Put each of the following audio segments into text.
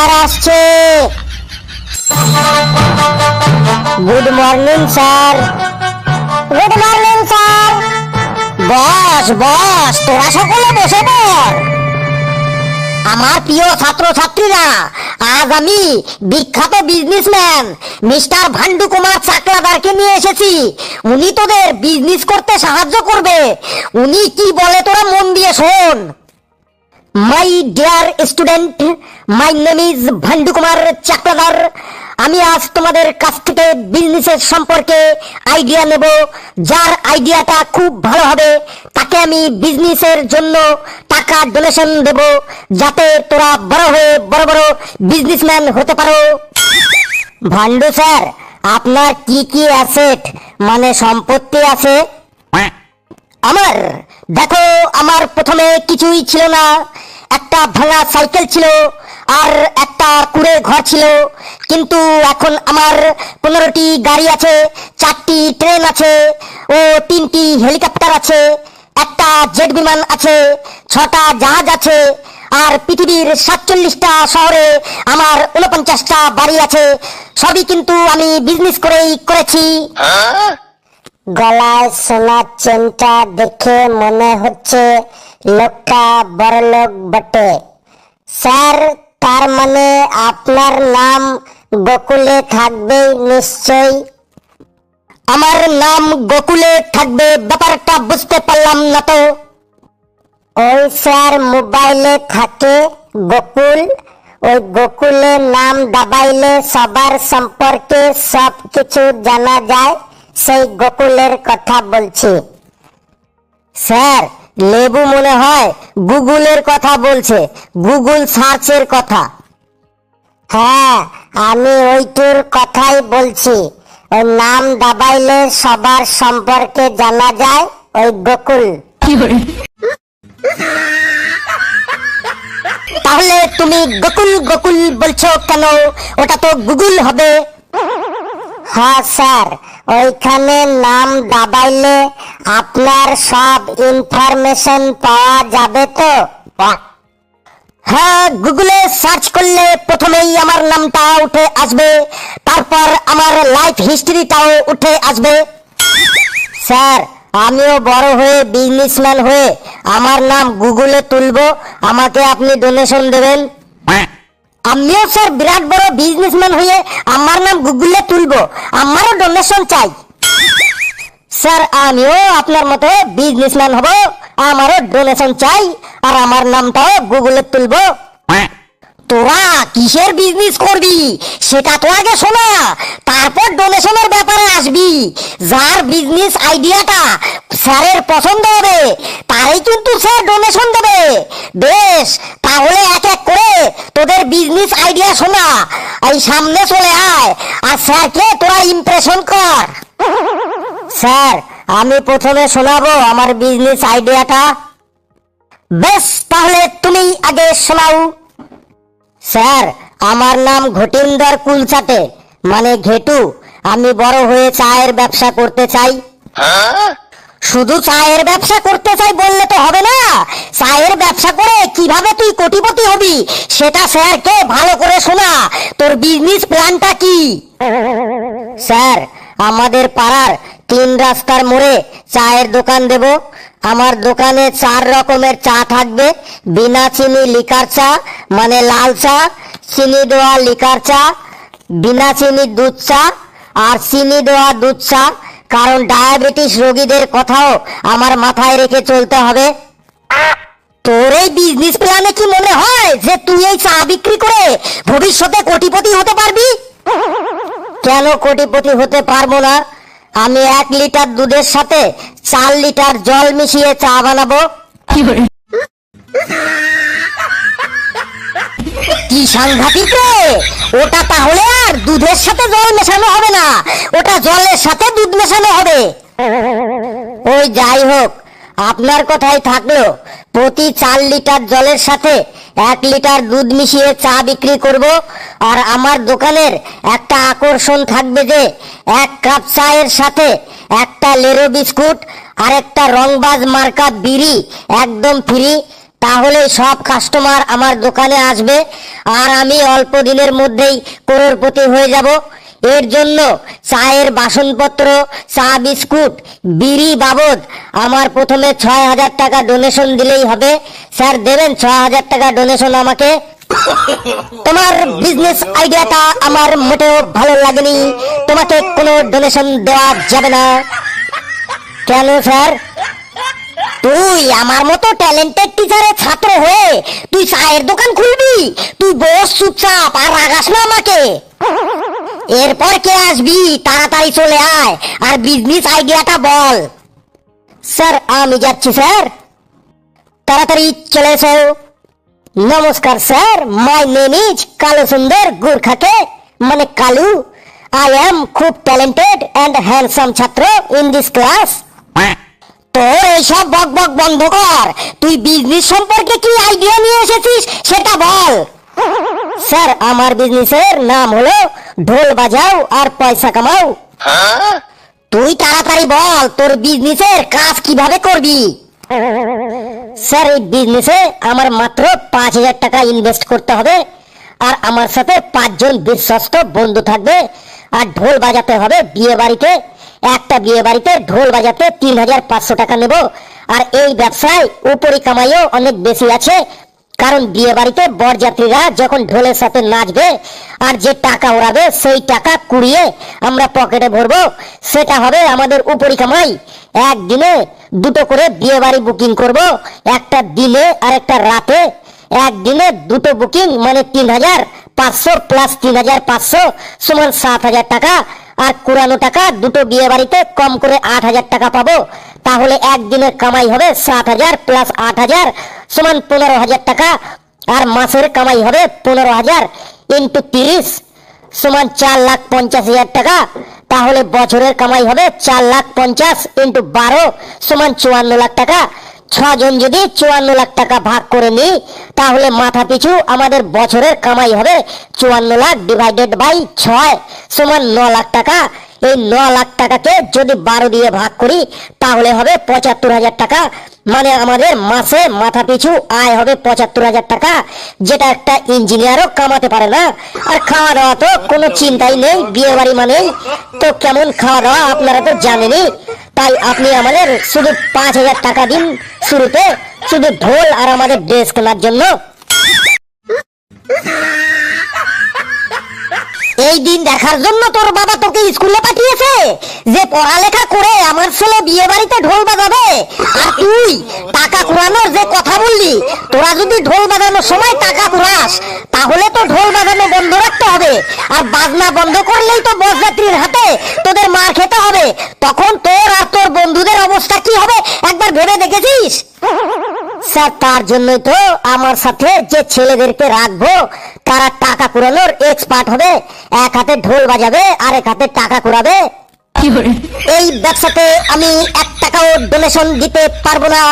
Sir আসছে। Good morning sir. Good morning sir. বস বস, তোরা সকলে বসে পড়। আমার প্রিয় ছাত্রছাত্রীরা, আজ আমি বিখ্যাত বিজনেসম্যান মিস্টার ভান্ডু কুমার চাকলাদারকে নিয়ে এসেছি। উনি তোদের বিজনেস করতে সাহায্য করবে। উনি কি বলে তোরা মন দিয়ে শোন। My dear student, my name is Bhandu Kumar Chakladar. আমি আজ তোমাদের কাছ থেকে বিজনেসের সম্পর্কে আইডিয়া নেব। যার আইডিয়াটা খুব ভালো হবে তাকে আমি বিজনেসের জন্য টাকা ডোনেশন দেব, যাতে তোরা বড় হয়ে বড় বড় বিজনেসম্যান হতে পারো। ভান্ডু স্যার, আপনার কি কি অ্যাসেট মানে সম্পত্তি আছে? আমার দেখো, আমার প্রথমে কিছুই ছিল না। একটা ভাঙা সাইকেল ছিল আর একটা কুড়ে ঘর ছিল, কিন্তু এখন আমার 15টি গাড়ি আছে, 4টি ট্রেন আছে ও 3টি হেলিকপ্টার আছে, একটা জেট বিমান আছে, 6টা জাহাজ আছে, আর পৃথিবীর 47টা শহরে আমার 49টা বাড়ি আছে। সবই কিন্তু আমি বিজনেস করেই করেছি। গলায় সোনার চেনটা দেখে মনে হচ্ছে লোকটা বড় লোক বটে। স্যার, তার মানে আপনার নাম গোকুলে থাকবে নিশ্চয়ই? আমার নাম গোকুলে থাকবে, ব্যাপারটা বুঝতে পারলাম না তো। ওই স্যার মোবাইলে থাকে গোকুল, ওই গোকুলের নাম দাবাইলে সবার সম্পর্কে সব কিছু জানা যায়, সেই গোকুলের কথা বলছি। স্যার, লেবু মনে হয় গুগলের কথা বলছে, গুগল সার্চের কথা। হ্যাঁ, আমি ওইটুর কথাই বলছি। ওই নাম দাবাইলে সবার সম্পর্কে জানা যায়, ওই গোকুল। তাহলে তুমি গোকুল গোকুল বলছো কেন? ওটা তো গুগল হবে। হ্যাঁ স্যার, ওইখানে নাম দাবাইলে আপনার সব ইনফরমেশন পাওয়া যাবে তো? হ্যাঁ, গুগলে সার্চ করলে প্রথমেই আমার নামটা উঠে আসবে, তারপর আমার লাইফ হিস্ট্রিটাও উঠে আসবে। স্যার, আমিও বড় হয়ে বিজনেসম্যান হয়ে আমার নাম গুগলে তুলবো, আমাকে আপনি ডোনেশন দেবেন? আমিও স্যার বিরাট বড় বিজনেসম্যান হয়ে আমার নাম গুগলে তুলবো, আমারও ডোনেশন চাই। স্যার, আমিও আপনার মতো বিজনেসম্যান হব, আমারও ডোনেশন চাই, আর আমার নামটাও গুগলে তুলবো। তোরা কিসের বিজনেস করবি সেটা তো আগে শোনা, তারপর ডোনেশনের ব্যাপারে আসবি। যার বিজনেস আইডিয়াটা স্যারের পছন্দ হবে তারই কিন্তু স্যার ডোনেশন দেবে। বেশ, তাহলে এক এক করে তোদের বিজনেস আইডিয়া শোনা। এই সামনে চলে আয় আর স্যারকে তোরা ইমপ্রেশন কর। স্যার, আমি প্রথমে শোনাবো আমার বিজনেস আইডিয়াটা। বেশ, তাহলে তুমি আগে শোনাও। স্যার, আমার নাম ঘটিন্দর কুলচাটে, মানে ঘেটু। আমি বড় হয়ে চায়ের ব্যবসা করতে চাই। শুধু চায়ের ব্যবসা করতে চাই বললে তো হবে না, চায়ের ব্যবসা করে কিভাবে তুই কোটিপতি হবি সেটা স্যারকে ভালো করে শোনা। তোর বিজনেস প্ল্যানটা কি? স্যার, আমাদের পাড়ার 3 রাস্তার মোড়ে চায়ের দোকান দেব। আমার দোকানে 4 রকমের চা থাকবে, বিনা চিনি লিকার চা মানে লাল চা, চিনি দেওয়া লিকার চা, বিনা চিনি দুধ চা, আর চিনি দেওয়া দুধ চা। কারণ ডায়াবেটিস রোগীদের কথাও আমার মাথায় রেখে চলতে হবে। তোর এই বিজনেস প্ল্যানে কি মনে হয় যে তুই এই চা বিক্রি করে ভবিষ্যতে কোটিপতি হতে পারবি? কেন কোটিপতি হতে পারবো না? আমি 1 লিটার দুধের সাথে 4 লিটার জল মিশিয়ে চা বানাবো। কি সাংঘাতিক রে! ওটা তাহলে আর দুধের সাথে জল মেশানো হবে না, ওটা জলের সাথে দুধ মেশানো হবে। ওই যাই হোক, আপনার কথাই থাকলো, প্রতি 4 লিটার জলের সাথে 1 লিটার দুধ মিশিয়ে চা বিক্রি করব। আর আমার দোকানের একটা আকর্ষণ থাকবে যে 1 কাপ চায়ের সাথে একটা লেরো বিস্কুট আর একটা রংবাজ মার্কা বিড়ি একদম ফ্রি। তাহলে সব কাস্টমার আমার দোকানে আসবে আর আমি অল্প দিনের মধ্যেই করোড়পতি হয়ে যাব। এর জন্য চায়ের বাসনপত্র, চা বিস্কুট, বিড়ি বাবদ আমার প্রথমে 6,000 টাকা ডোনেশন দিলেই হবে। স্যার দেবেন 6,000 টাকা ডোনেশন আমাকে? তোমার বিজনেস আইডিয়াটা আমার মোটেও ভালো লাগেনি, তোমাকে কোনো ডোনেশন দেওয়া যাবে না। কেন স্যার? তুই আমার মতো ট্যালেন্টেড টিচারের ছাত্র হয়ে তুই চায়ের দোকান খুলবি? তুই বস চুপচাপ, আর রাগাস না আমাকে। এরপর কে আসবি? তাড়াতাড়ি চলে আয় আর বিজনেস আইডিয়াটা বল। স্যার আমি যাচ্ছি স্যার, তাড়াতাড়ি চলে এসো। নমস্কার sir, my name is Kalu সুন্দর গুর্খাকে, মানে কালু। আই এম খুব ট্যালেন্টেড অ্যান্ড হ্যান্ডসাম ছাত্র ইন দিস ক্লাস। তোর এইসব বক বক বন্ধ কর, তুই বিজনেস সম্পর্কে কি আইডিয়া নিয়ে এসেছিস সেটা বল। স্যার আমার বিজনেসের নাম হলো ঢোল বাজাও আর পয়সা কামাও। তুই তাড়াতাড়ি বল তোর বিজনেসের কাজ কিভাবে করবি। স্যার এই বিজনেসে আমার মাত্র 5,000 টাকা ইনভেস্ট করতে হবে, আর আমার সাথে 5 জন বিশ্বস্ত বন্ধু থাকবে, আর ঢোল বাজাতে হবে বিয়ে বাড়িতে। একটা বিয়ে বাড়িতে ঢোল বাজাতে 3,500 টাকা নেব। আর এই ব্যবসায় উপরি কামাইও অনেক বেশি আছে, কারণ বিয়ে বাড়িতে বরযাত্রীরা যখন ঢোলের সাথে নাচবে আর যে টাকা ওড়াবে সেই টাকা কুড়িয়ে আমরা পকেটে ভরবো, সেটা হবে আমাদের উপরি কামাই। একদিনে 2টো করে বিয়ে বাড়ি বুকিং করব, একটা দিনে আর একটা রাতে। একদিনে 2টো বুকিং মানে 3,500 প্লাস 3,500 সমান 7,000 টাকা। আর কুড়ানো টাকা 2টো বিয়ে বাড়িতে কম করে 8,000 টাকা পাবো। তাহলে একদিনের কামাই হবে 7,000 প্লাস 8,000 সমান 15,000 টাকা। আর মাসের কামাই হবে 15,000 ইন্টু 30 সমান 4,50,000 টাকা। তাহলে বছরের কামাই হবে 4,50,000 ইন্টু 12 সমান 54 লাখ টাকা। 6 জন যদি 54 লাখ টাকা ভাগ করে নিই, তাহলে মাথা পিছু আমাদের বছরের কামাই হবে 54 লাখ ডিভাইডেড বাই 6 সমান 9 লাখ টাকা। এই 9 লাখ টাকাকে যদি 12 দিয়ে ভাগ করি তাহলে হবে 75,000 টাকা। মানে আমাদের মাসে মাথা পিছু আয় হবে 75,000 টাকা, যেটা একটা ইঞ্জিনিয়ারও কামাতে পারে না। আর খাওয়া দাওয়া তো কোনো চিন্তাই নেই, বিয়ে বাড়ি মানেই তো কেমন খাওয়া দাওয়া আপনারা তো জানেনই। তাই আপনি আমাদের শুধু 5,000 টাকা দিন শুরুতে, শুধু ঢোল আর আমাদের ড্রেস কেনার জন্য। এই দিন দেখার জন্য তোর বাবা তোকে স্কুলে পাঠিয়েছে যে পড়ালেখা করে আমার ছেলে বিয়ে বাড়িতে ঢোল বাজাবে, আর তুই টাকা কুড়ানোর যে কথা বললি। তোরা যদি ঢোল বাজানোর সময় টাকা কুড়াস তাহলে তো ঢোল বাজানো বন্ধ রাখতে হবে, আর বাজনা বন্ধ করলেই তো বরযাত্রীর হাতে তোদের মার খেতে হবে। তখন তোর আর তোর বন্ধুদের অবস্থা কি হবে একবার ভেবে দেখেছিস? স্যার তার জন্যই তো আমার সাথে যে ছেলেদেরকে রাখবো তারা টাকা কুড়ানোর এক্সপার্ট হবে। এক হাতে ঢোল বাজাবে আর এক হাতে টাকা কুড়াবে। এই ব্যবসাতে আমি 1 টাকাও ডোনেশন দিতে পারবো না,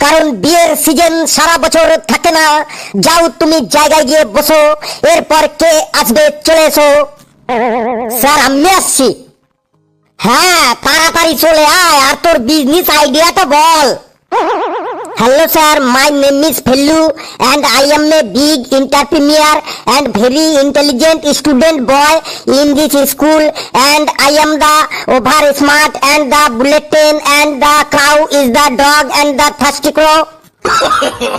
কারণ বিয়ের সিজন সারা বছর থাকে না। যাও তুমি জায়গায় গিয়ে বসো, এরপর কে আসবে চলে এসো। স্যার আমি আসছি। হ্যাঁ তাড়াতাড়ি চলে আয় আর তোর বিজনেস আইডিয়াটা বল। Hello sir, my name is Fellu and I am a big entrepreneur and very intelligent student boy in this school, and I am the over smart and the bulletin and the cow is the dog and the thirsty crow.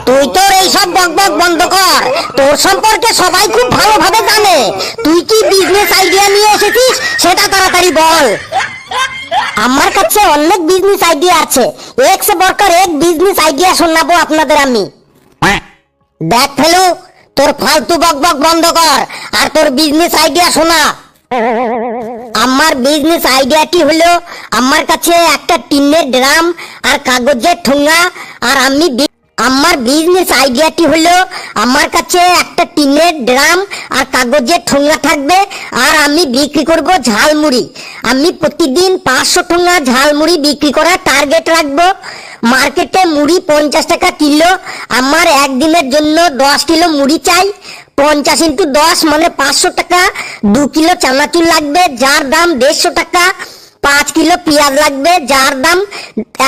তুই তোর এইসব বক বক বন্ধ কর, তোর সম্পর্কে সবাই খুব ভালোভাবে জানে। তুই কি বিজনেস আইডিয়া নিয়ে এসেছিস সেটা তাড়াতাড়ি বল। আমার কাছে অনেক বিজনেস আইডিয়া আছে, এক সে বড়কর এক বিজনেস আইডিয়া শোনাবো আপনাদের আমি। দেখ ফেলু, তোর ফালতু বক বক বন্ধ কর আর তোর বিজনেস আইডিয়া শোনা। আমার বিজনেস আইডিয়াটি হলো, আমার কাছে একটা টিনের ড্রাম আর কাগজের ঠোঙা, আর আমার বিজনেস আইডিয়াটি হলো আমার কাছে একটা টিনের ড্রাম আর কাগজের ঠোঙা থাকবে, আর আমি বিক্রি করব ঝালমুড়ি। আমি প্রতিদিন 500 ঠোঙা ঝালমুড়ি বিক্রি করার টার্গেট রাখবো। মার্কেটে মুড়ি 50 টাকা কিলো, আমার একদিনের জন্য 10 কিলো মুড়ি চাই। 50 ইন্টু 10 মানে 500 টাকা। 2 কিলো চানাচুর লাগবে যার দাম 150 টাকা। 5 কিলো পেঁয়াজ লাগবে যার দাম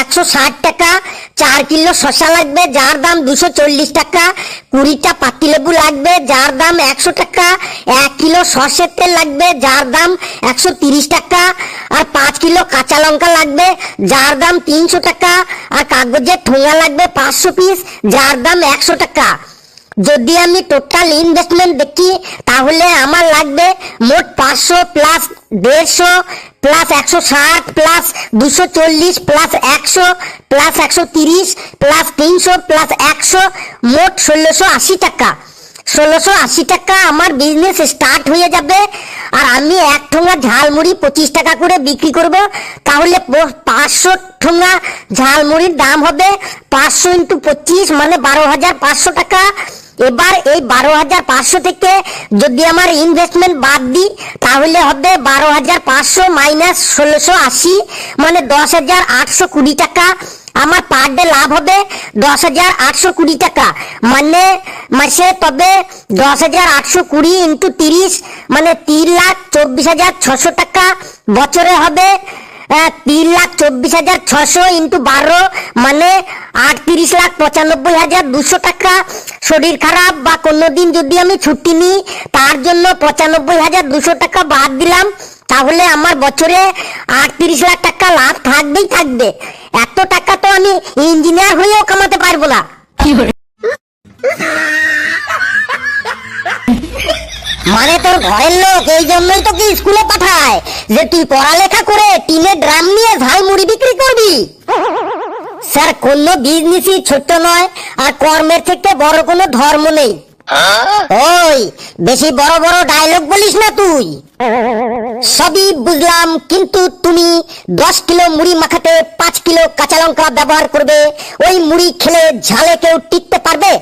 160 টাকা, 4 কিলো শসা লাগবে যার দাম 240 টাকা, 20টা পাতিলেবু লাগবে যার দাম 100 টাকা, 1 কিলো সরষের তেল লাগবে যার দাম 130 টাকা, আর 5 কিলো কাঁচা লঙ্কা লাগবে যার দাম 300 টাকা, আর কাগজের ঠোঙা লাগবে 500 পিস যার দাম 100 টাকা। যদি আমি টোটাল ইনভেস্টমেন্ট দেখি তাহলে আমার লাগবে মোট 500 plus 150 plus 160 plus 240 plus 100 plus 130 plus 300 plus 100 মোট 1680 টাকা। 1680 টাকা আমার বিজনেস স্টার্ট হয়ে যাবে। আর আমি এক ঠোঙা ঝালমুড়ি 25 টাকা করে বিক্রি করব, তাহলে 500 ঠোঙা ঝালমুড়ির দাম হবে 500 × 25 মানে 12,500 টাকা। এবার এই 12,500 থেকে যদি আমার ইনভেস্টমেন্ট বাদ দিই তাহলে হবে 12,500 মাইনাস 1680 মানে 10,820 টাকা। আমার পার ডে লাভ হবে 10,820 টাকা, মানে মাসে তবে 10,820 × 30 মানে 3,24,600 টাকা। বছরে হবে 3,24,600 × 12 মানে 38,95,200 টাকা। শরীর খারাপ বা কোনোদিন যদি আমি ছুটি নিই তার জন্য 95,200 টাকা বাদ দিলাম, তাহলে আমার বছরে 38 লাখ টাকা লাভ থাকবেই থাকবে। এত টাকা তো আমি ইঞ্জিনিয়ার হয়েও কামাতে পারবো না। মানে তোর ঘরের লোক এই জন্যই তোকে স্কুলে পাঠায় যে তুই পড়ালেখা করে টিনে ড্রাম নিয়ে ঝালমুড়ি বিক্রি করবি। স্যার, কোনো বিজনেসই ছোট নয়, আর কর্মের থেকে বড় কোনো ধর্ম নেই। ওই বেশি বড় বড় ডায়লগ বলিস না তুই। সবই বুঝলাম, কিন্তু তুমি 10 কিলো মুড়ি মাখাতে 5 কিলো কাঁচা লঙ্কা ব্যবহার করবে, ওই মুড়ি খেলে ঝালে কেউ টিকতে পারবে?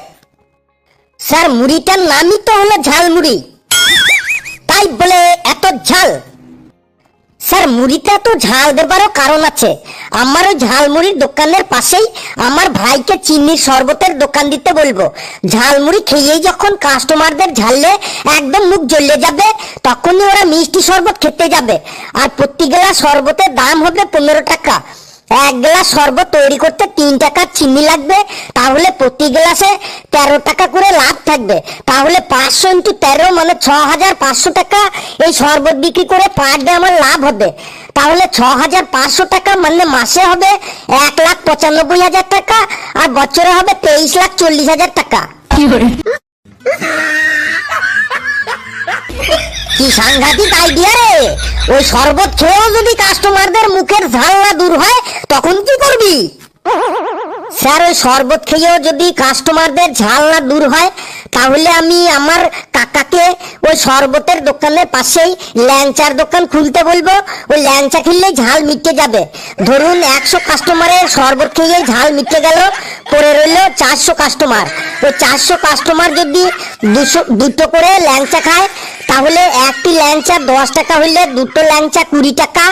স্যার, মুড়িটার নামই তো হলো ঝালমুড়ি, তাই বলে এত ঝাল? স্যার, মুড়িটা তো ঝাল দেবারও কারণ আছে। আমার ওই ঝালমুড়ির দোকানের পাশেই আমার ভাইকে চিনির শরবতের দোকান দিতে বলবো। ঝালমুড়ি খেয়েই যখন কাস্টমারদের ঝাললে একদম মুখ জ্বলে যাবে তখনই ওরা মিষ্টি শরবত খেতে যাবে। আর প্রতি গ্লাস শরবতের দাম হবে 15 টাকা। 1 গ্লাস শরবত তৈরি করতে 3 টাকার চিনি লাগবে, তাহলে প্রতি গ্লাসে 13 টাকা করে লাভ থাকবে। তাহলে 500 × 13 মানে 6,500 টাকা এই শরবত বিক্রি করে পার ডে আমার লাভ হবে। তাহলে 6,500 টাকা মানে মাসে হবে 1,95,000 টাকা, আর বছরে হবে 23,40,000 টাকা। কি সাংঘাতিক আইডিয়া রে! ওই শরবত খেয়েও যদি কাস্টমারদের মুখের ঝাল না দূর হয় তখন কি করবি? স্যার, ওই শরবত খেয়েও যদি কাস্টমারদের ঝাল না দূর হয় তাহলে আমি আমার কাকাকে ওই শরবতের দোকানের পাশেই ল্যাংচার দোকান খুলতে বলবো। ওই ল্যাংচা খেললেই ঝাল মিটে যাবে। ধরুন 100 কাস্টমারের শরবত খেয়েই ঝাল মিটে গেল, পড়ে রইল 400 কাস্টমার। ওই 400 কাস্টমার যদি 2টো করে ল্যাংচা খায় তাহলে একটি ল্যাংচা 10 টাকা হইলে 2টো ল্যাংচা 20 টাকা।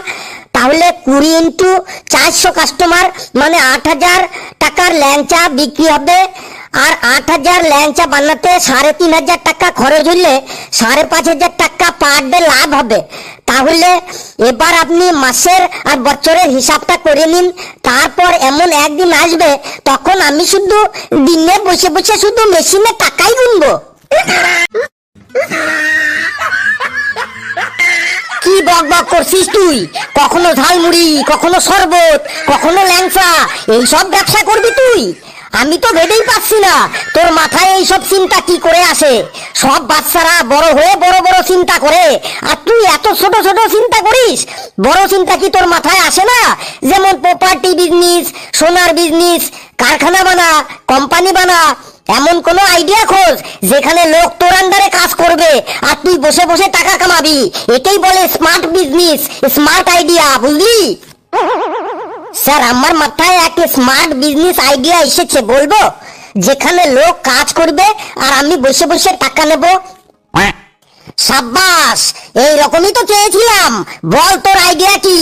তাহলে 20 × 400 কাস্টমার মানে 8,000 টাকার ল্যাংচা বিক্রি হবে। আর 8,000 ল্যাংচা বানাতে 3,500 টাকা খরচ হইলে 5,500 টাকা পার ডে লাভ হবে। তাহলে এবার আপনি মাসের আর বছরের হিসাবটা করে নিন। তারপর এমন একদিন আসবে তখন আমি শুধু দিনে বসে বসে শুধু মেশিনে টাকাই গুনবো। কি বক বক করছিস তুই? কখনো ঝালমুড়ি, কখনো শরবত, কখনো ল্যাংচা, এইসব ব্যবসা করবি তুই? আমি তো ভেবেই পাচ্ছি না তোর মাথায় এইসব চিন্তা কি করে আসে। সব বাচ্চারা বড় হয়ে বড় বড় চিন্তা করে, আর তুই এত ছোট ছোট চিন্তা করিস। বড় চিন্তা কি তোর মাথায় আসে না? যেমন প্রপার্টি বিজনেস, সোনার বিজনেস, কারখানা বানা, কোম্পানি বানা, এমন কোন আইডিয়া খোঁজ যেখানে লোক তোর আন্ডারে কাজ করবে আর তুই বসে বসে টাকা কামাবি। এটাই বলে স্মার্ট বিজনেস, স্মার্ট আইডিয়া, বুঝলি? স্যার, আমার মাথায় একটা স্মার্ট বিজনেস আইডিয়া এসেছে, বলবো? যেখানে লোক কাজ করবে আর আমি বসে বসে টাকা নেব। সাব্বাস, এই রকমই তো চেয়েছিলাম। বল তোর আইডিয়া কি?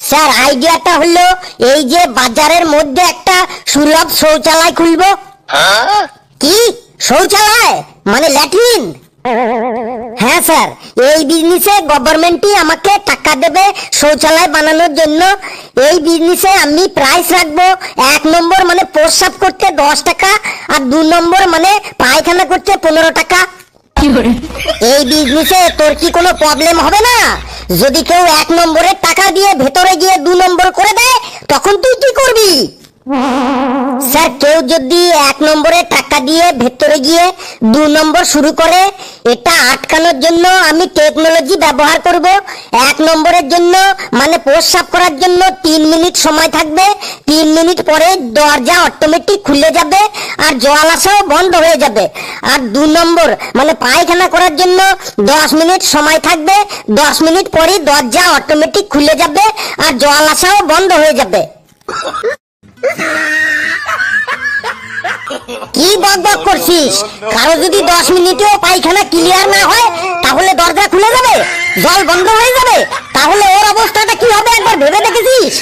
স্যার, আইডিয়াটা হলো এই যে বাজারের মধ্যে একটা সুলভ শৌচালয় খুলবো। কি শৌচালয়? মানে ল্যাট্রিন? হ্যাঁ স্যার, এই বিজনেসে গভর্নমেন্টই আমাকে টাকা দেবে শৌচালয় বানানোর জন্য। এই বিজনেসে আমি প্রাইস রাখবো 1 নম্বর মানে প্রস্রাব করতে 10 টাকা, আর 2 নম্বর মানে পায়খানা করতে 15 টাকা। এই বিজনেসে তোর কি কোনো প্রবলেম হবে না? যদি কেউ 1 নম্বরের টাকা দিয়ে ভেতরে গিয়ে 2 নম্বর করে দেয়, তখন তুই কি করবি? স্যার, কেউ যদি 1 নম্বরের টাকা দিয়ে ভেতরে গিয়ে 2 নম্বর শুরু করে, এটা আটকানোর জন্য আমি টেকনোলজি ব্যবহার করব। 1 নম্বরের জন্য মানে প্রস্রাব করার জন্য 3 মিনিট সময় থাকবে। 3 মিনিট পরে দরজা অটোমেটিক খুলে যাবে আর জল আসাও বন্ধ হয়ে যাবে। আর 2 নম্বর মানে পায়খানা করার জন্য 10 মিনিট সময় থাকবে। 10 মিনিট পরে দরজা অটোমেটিক খুলে যাবে আর জল আসাও বন্ধ হয়ে যাবে। কি বকবক করছিস? কারো যদি 10 মিনিটেও পায়খানা ক্লিয়ার না হয়, তাহলে দরজা খুলে যাবে, জল বন্ধ হয়ে যাবে, তাহলে ওর অবস্থাটা কি হবে একবার ভেবে দেখেছিস?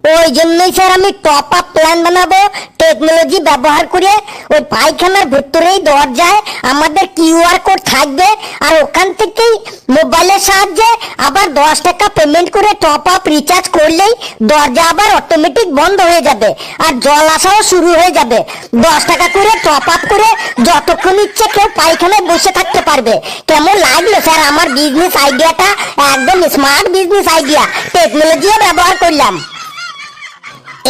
ওই জন্যই স্যার আমি টপ আপ প্ল্যান বানাবো টেকনোলজি ব্যবহার করে। ওই পায়খানার ভেতরেই দরজায় আমাদের কিউআর কোড থাকবে, আর ওখান থেকেই মোবাইলের সাহায্যে আবার 10 টাকা পেমেন্ট করে টপ আপ রিচার্জ করলেই দরজা আবার অটোমেটিক বন্ধ হয়ে যাবে আর জল আসাও শুরু হয়ে যাবে। 10 টাকা করে টপ আপ করে যতক্ষণ ইচ্ছে কেউ পায়খানায় বসে থাকতে পারবে। কেমন লাগলো স্যার আমার বিজনেস আইডিয়াটা? একদম স্মার্ট বিজনেস আইডিয়া, টেকনোলজিও ব্যবহার করলাম।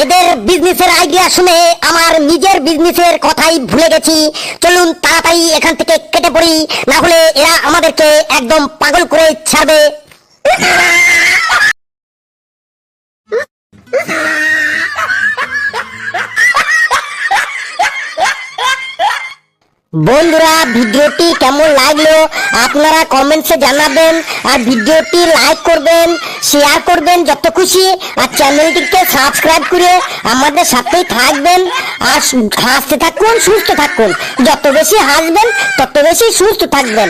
এদের বিজনেসের আইডিয়া শুনে আমার নিজের বিজনেসের কথাই ভুলে গেছি। চলুন তাড়াতাড়ি এখান থেকে কেটে পড়ি, না হলে এরা আমাদেরকে একদম পাগল করে ছাড়বে। বন্ধুরা, ভিডিওটি কেমন লাগলো আপনারা কমেন্টসে জানাবেন, আর ভিডিওটি লাইক করবেন, শেয়ার করবেন যত খুশি, আর চ্যানেলটিকে সাবস্ক্রাইব করে আমাদের সাথেই থাকবেন। আর হাসতে থাকুন, সুস্থ থাকুন। যত বেশি হাসবেন তত বেশি সুস্থ থাকবেন।